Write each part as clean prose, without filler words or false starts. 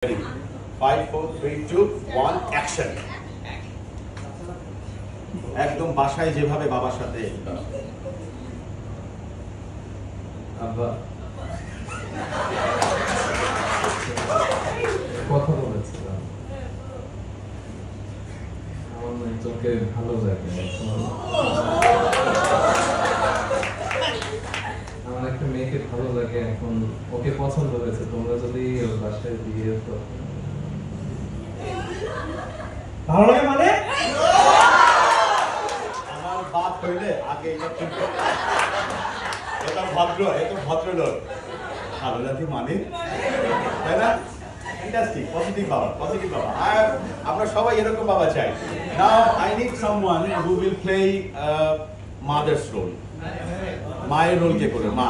Ready? 5, 4, 3, 2, 1, action. একদম বাসায় যেভাবে বাবার সাথে আব্বা কথা বলেছিলাম আমার একজনকে ভালো লাগে আমার একটা মেয়েকে ভালো লাগে এখন ওকে পছন্দ হয়েছে তোমরা যদি ওর বাসায় দিয়ে তো ভালো লাগে মানে আমার বাপ হইলে আগে এটা কিন্তু এটা ভদ্রলোক ভালো লাগে মানে তাই না ফ্যান্টাস্টিক পজিটিভ বাবা আর আমরা সবাই এরকম বাবা চাই now I need someone who will play mother's role মায়ের রোল কে করে মা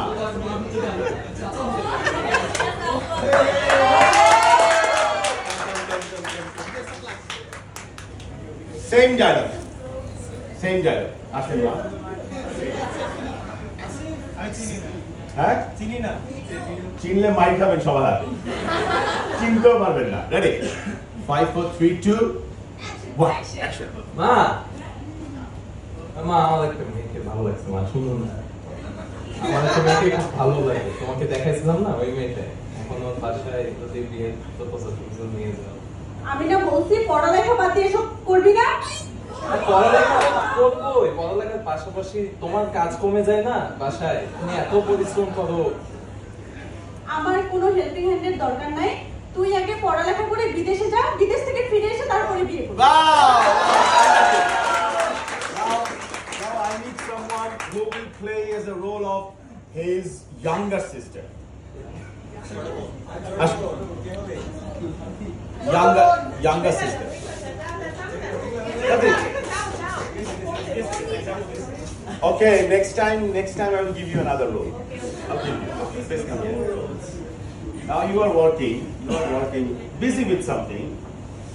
Same dialogue. আসেন না হ্যাঁ চিনলে মাইক খাবেন সবার হাতে চিনতেও পারবেন না রেডি 5 4 3 2 1 অ্যাকশন মা মা আমার একটা মেয়েকে ভালো লাগছে মা শুনুন না আমার একটা মেয়েকে খুব ভালো লাগে তোমাকে দেখাইছিলাম না ওই মেয়েটা এখন ওর বাসায় যদি বিয়ে প্রপোজাল নিয়ে যাও আমি না বলছি পড়ালেখা বাদ দিয়ে সব করবি না পড়ালেখা করবোই পড়ালেখার পাশাপাশি তোমার কাজ কমে যায় না বাসায় তুমি এত পরিশ্রম করো আমার কোনো হেল্পিং হ্যান্ডের দরকার নাই তুই আগে পড়ালেখা করে বিদেশে যা বিদেশ থেকে ফিরে এসে তারপরে বিয়ে করবি Now I need someone who will play as a role of his younger sister younger sister Okay, next time I will give you another role. I'll give you. Please come here. Now you are working, busy with something.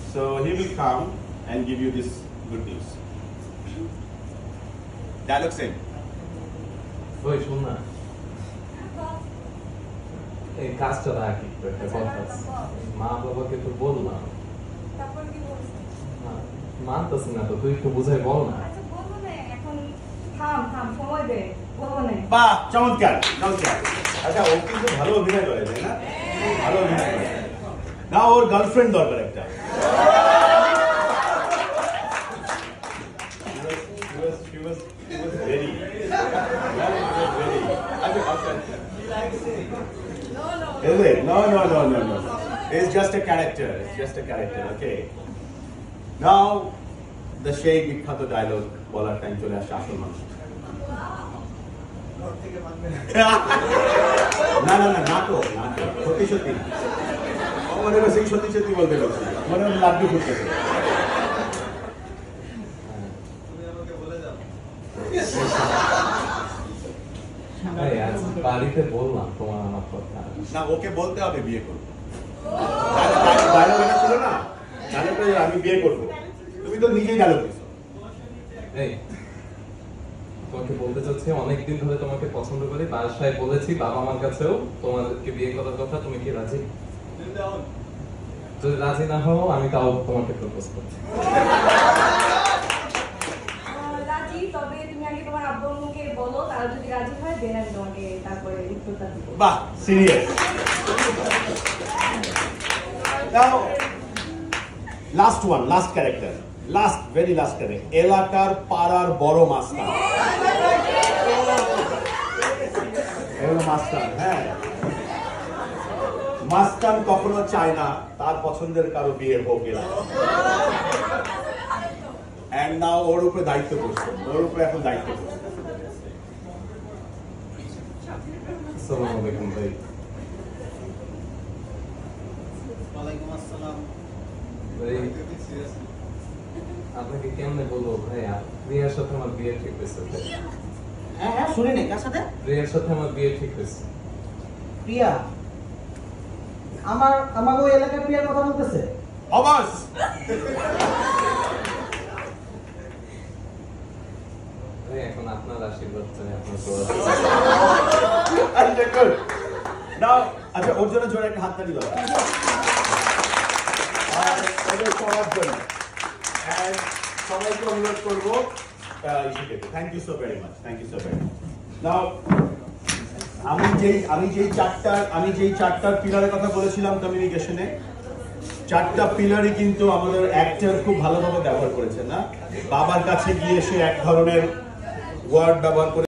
So he will come and give you this good news. Dialogue same. ওই শোন না এই কাজটা রাখি একটা কথা মা বাবাকে তো বললাম মানতেছি না তো তুই একটু বুঝাই বল না বাহ চমৎকার আচ্ছা ও কিন্তু ভালো অভিনয় করে তাই না ভালো অভিনয় করে না ওর গার্লফ্রেন্ড দরকার একটা She was ready. Is it? No. It's just a character. Okay. Now the Sheikh বিখ্যাত dialogue বলার টাইম চলে আসে আসল মানুষ না নাটক সত্যি মনে করছে সত্যি বলতে পারছি মনে হয় লাড্ডু ফুটতেছে বাড়িতে বললাম তোমার আমার কথা না ওকে বলতে হবে বিয়ে করবো ডায়লগ এটা ছিল না ডায়লগটা আমি বিয়ে করবো তুমি তো নিজেই ডায়লগ দিছো এই তোমাকে বলতে চাচ্ছি অনেকদিন ধরে তোমাকে পছন্দ করি বাসায় বলেছি বাবা মার কাছেও তোমাদেরকে বিয়ে করার কথা তুমি কি রাজি যদি রাজি না হও আমি তাও তোমাকে প্রপোজ করছি রাজি তবে তুমি আগে তোমার আব্বু আম্মুকে বলো তারা যদি রাজি হয় দেন আমি তোমাকে তারপরে উত্তরটা দেব বাহ serious now last character very last character এলাকার পাড়ার বড় মাস্টার হ্যাঁ মাস্টার কখনো চায় না তার পছন্দের কারো বিয়ে হোক এন্ড নাও ওর উপরে দায়িত্ব করছে এখন দায়িত্ব করছে আসসালামু আলাইকুম ভাই ওয়ালাইকুম আসসালাম ভাই আপনাকে কেমনে বলবো ভাই প্রিয়ার সাথে আমার বিয়ে ঠিক হয়েছে হ্যাঁ শুনি নাই কার সাথে প্রিয়ার সাথে আমার বিয়ে ঠিক হয়েছে প্রিয়া আমার ওই এলাকার প্রিয়ার কথা বলতেছে অবাস এখন আপনার আশীর্বাদ চাই আপনার নাও আচ্ছা ওর জন্য জোরে একটা হাততালি দাও সবাইকে অনুরোধ করবো thank you so very much, thank you so very much. Now আমি যেই চারটার পিলারের কথা বলেছিলাম কমিউনিকেশনে, চারটা পিলারই কিন্তু আমাদের অ্যাক্টর খুব ভালোভাবে ব্যবহার করেছে না। বাবার কাছে গিয়ে সে এক ধরনের ওয়ার্ড ব্যবহার করে